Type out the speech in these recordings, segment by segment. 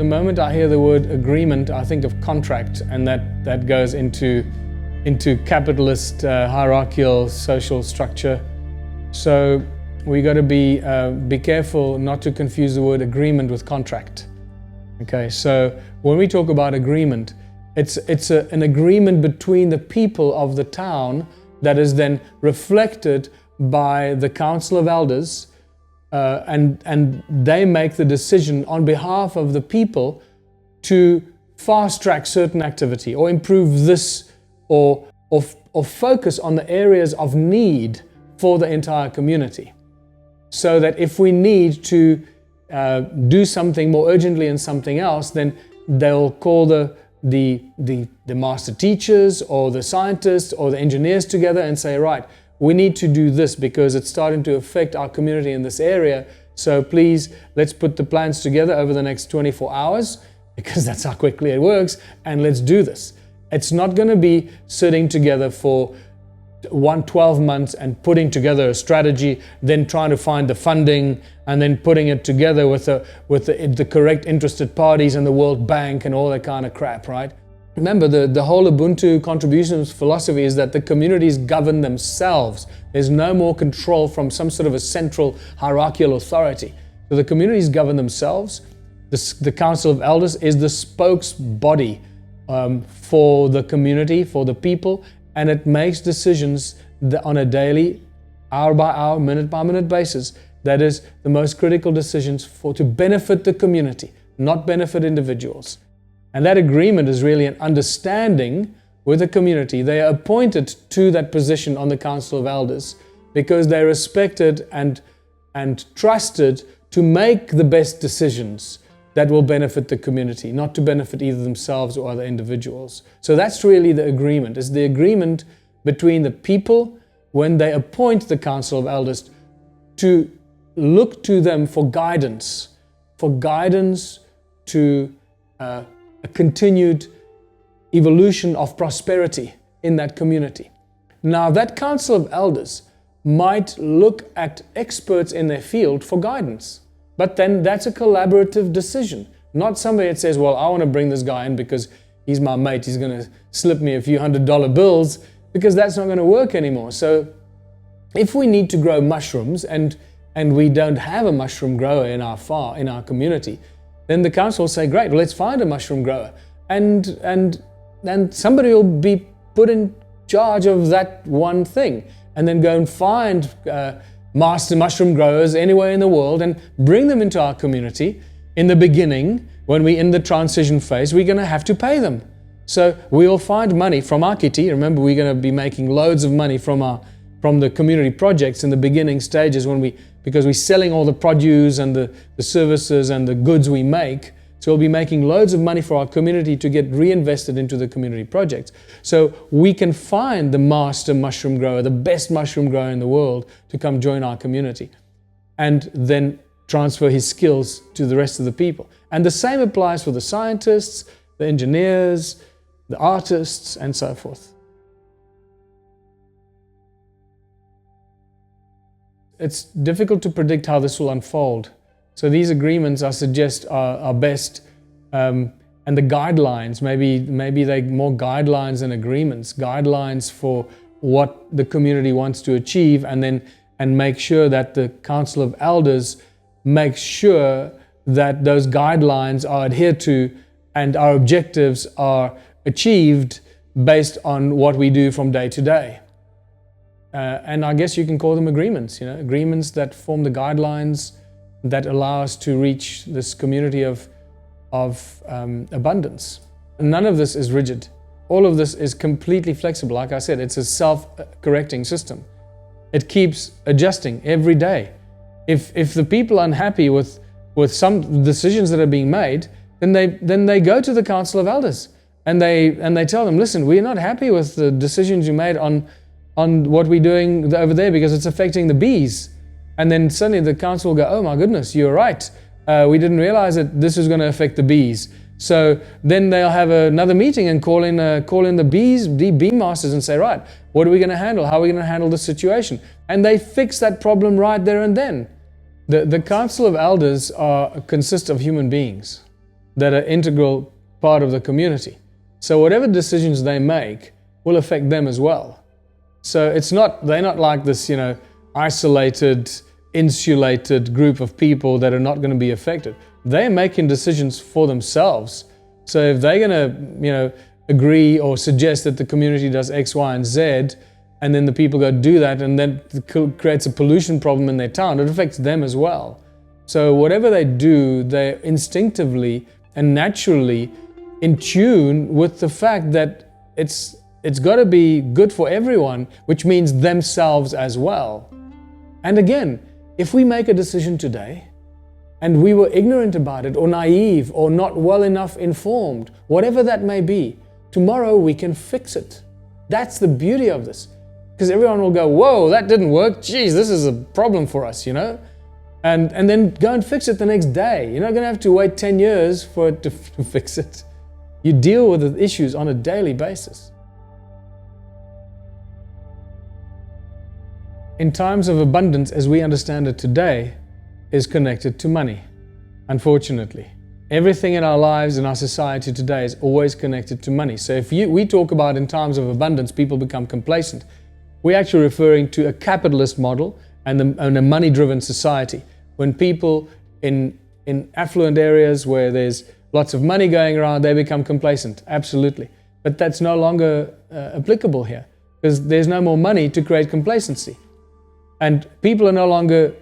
moment I hear the word agreement, I think of contract, and that goes into capitalist hierarchical social structure. So we got to be careful not to confuse the word agreement with contract. Okay, so when we talk about agreement, it's an agreement between the people of the town that is then reflected by the Council of Elders, and they make the decision on behalf of the people to fast track certain activity or improve this or focus on the areas of need for the entire community. So that if we need to do something more urgently in something else, then they'll call the master teachers or the scientists or the engineers together and say, right, we need to do this because it's starting to affect our community in this area. So please, let's put the plans together over the next 24 hours because that's how quickly it works, and let's do this. It's not going to be sitting together for 12 months and putting together a strategy, then trying to find the funding, and then putting it together with the correct interested parties and the World Bank and all that kind of crap, right? Remember, the whole Ubuntu contributions philosophy is that the communities govern themselves. There's no more control from some sort of a central hierarchical authority. So the communities govern themselves. The Council of Elders is the spokes body for the community, for the people, and it makes decisions on a daily, hour by hour, minute by minute basis. That is the most critical decisions to benefit the community, not benefit individuals. And that agreement is really an understanding with the community. They are appointed to that position on the Council of Elders because they're respected and trusted to make the best decisions that will benefit the community, not to benefit either themselves or other individuals. So that's really the agreement. It's the agreement between the people when they appoint the Council of Elders to look to them for guidance to a continued evolution of prosperity in that community. Now, that Council of Elders might look at experts in their field for guidance, but then that's a collaborative decision, not somebody that says, well, I want to bring this guy in because he's my mate, he's going to slip me a few $100 bills, because that's not going to work anymore. So if we need to grow mushrooms and we don't have a mushroom grower in our community, then the council will say, great, well, let's find a mushroom grower. And somebody will be put in charge of that one thing, and then go and find master mushroom growers anywhere in the world and bring them into our community. In the beginning, when we're in the transition phase, we're going to have to pay them. So we'll find money from our kitty. Remember, we're going to be making loads of money from the community projects in the beginning stages because we're selling all the produce and the services and the goods we make. So we'll be making loads of money for our community to get reinvested into the community projects. So we can find the master mushroom grower, the best mushroom grower in the world, to come join our community and then transfer his skills to the rest of the people. And the same applies for the scientists, the engineers, the artists, and so forth. It's difficult to predict how this will unfold. So these agreements, I suggest, are best, and the guidelines, maybe they're more guidelines than agreements, guidelines for what the community wants to achieve, and make sure that the Council of Elders makes sure that those guidelines are adhered to and our objectives are achieved based on what we do from day to day. And I guess you can call them agreements, agreements that form the guidelines that allow us to reach this community of abundance. None of this is rigid. All of this is completely flexible. Like I said, it's a self-correcting system. It keeps adjusting every day. If the people are unhappy with some decisions that are being made, then they go to the Council of Elders and they tell them, listen, we're not happy with the decisions you made on what we're doing over there because it's affecting the bees. And then suddenly the council will go, oh my goodness, you're right. We didn't realize that this was going to affect the bees. So then they'll have another meeting and call in the bee masters and say, right, what are we going to handle? How are we going to handle this situation? And they fix that problem right there and then. The Council of Elders consists of human beings. that are integral part of the community. So whatever decisions they make will affect them as well. So they're not like this, isolated, insulated group of people that are not going to be affected. They're making decisions for themselves. So if they're going to, agree or suggest that the community does X, Y, and Z, and then the people go do that, and then it creates a pollution problem in their town, it affects them as well. So whatever they do, they're instinctively and naturally in tune with the fact that it's got to be good for everyone, which means themselves as well. And again, if we make a decision today and we were ignorant about it or naive or not well enough informed, whatever that may be, tomorrow we can fix it. That's the beauty of this. Because everyone will go, whoa, that didn't work. Geez, this is a problem for us, And then go and fix it the next day. You're not going to have to wait 10 years for it to fix it. You deal with the issues on a daily basis. In times of abundance, as we understand it today, is connected to money, unfortunately. Everything in our lives, in our society today, is always connected to money. So if we talk about in times of abundance, people become complacent, we're actually referring to a capitalist model and a money-driven society. When people in affluent areas where there's lots of money going around, they become complacent, absolutely. But that's no longer applicable here, because there's no more money to create complacency. And people are no longer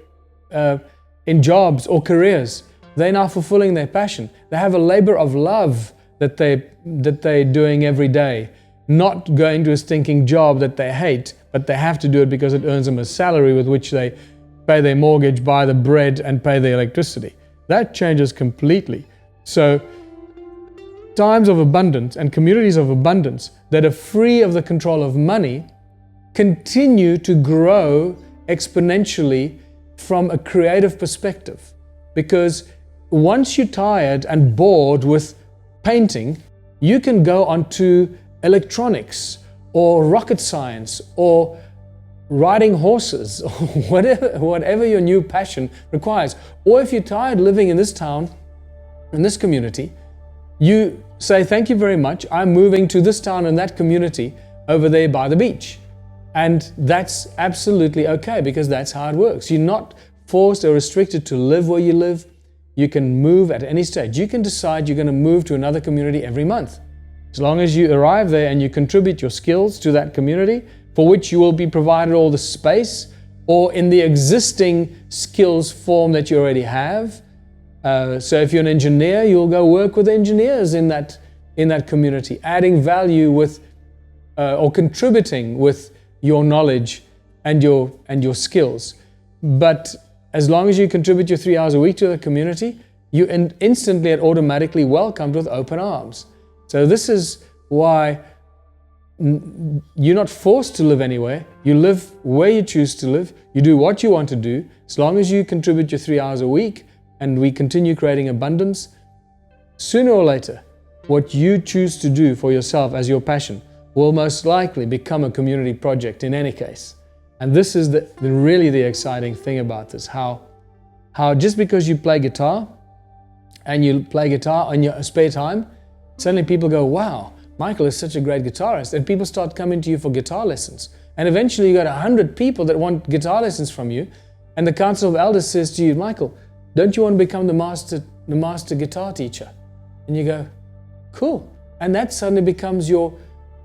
in jobs or careers. They're now fulfilling their passion. They have a labor of love that they're doing every day, not going to a stinking job that they hate, but they have to do it because it earns them a salary with which they pay their mortgage, buy the bread, and pay the electricity. That changes completely. So times of abundance and communities of abundance that are free of the control of money continue to grow exponentially from a creative perspective. Because once you're tired and bored with painting, you can go onto electronics or rocket science or riding horses or whatever your new passion requires. Or if you're tired living in this town, in this community, you say, thank you very much, I'm moving to this town and that community over there by the beach. And that's absolutely okay, because that's how it works. You're not forced or restricted to live where you live. You can move at any stage. You can decide you're going to move to another community every month. As long as you arrive there and you contribute your skills to that community, for which you will be provided all the space, or in the existing skills form that you already have. So if you're an engineer, you'll go work with engineers in that community, adding value with or contributing with your knowledge and your skills. But as long as you contribute your 3 hours a week to the community, you instantly and automatically welcomed with open arms. So this is why you're not forced to live anywhere. You live where you choose to live. You do what you want to do. As long as you contribute your 3 hours a week and we continue creating abundance, sooner or later, what you choose to do for yourself as your passion will most likely become a community project in any case. And this is really the exciting thing about this, how just because you play guitar and you play guitar in your spare time, suddenly people go, wow, Michael is such a great guitarist, and people start coming to you for guitar lessons. And eventually you got 100 people that want guitar lessons from you, and the Council of Elders says to you, Michael, don't you want to become the master guitar teacher? And you go, cool. And that suddenly becomes your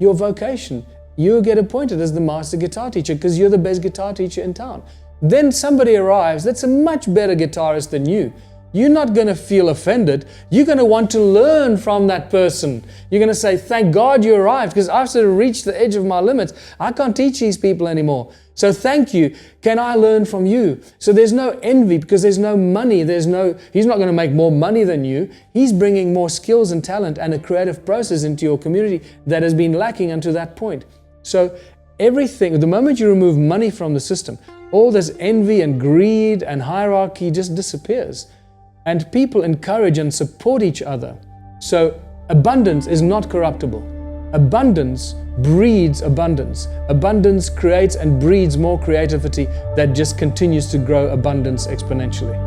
vocation. You get appointed as the master guitar teacher because you're the best guitar teacher in town. Then somebody arrives that's a much better guitarist than you. You're not going to feel offended. You're going to want to learn from that person. You're going to say, thank God you arrived, because I've sort of reached the edge of my limits. I can't teach these people anymore. So thank you. Can I learn from you? So there's no envy because there's no money. He's not going to make more money than you. He's bringing more skills and talent and a creative process into your community that has been lacking until that point. So everything, the moment you remove money from the system, all this envy and greed and hierarchy just disappears. And people encourage and support each other. So abundance is not corruptible. Abundance breeds abundance. Abundance creates and breeds more creativity that just continues to grow abundance exponentially.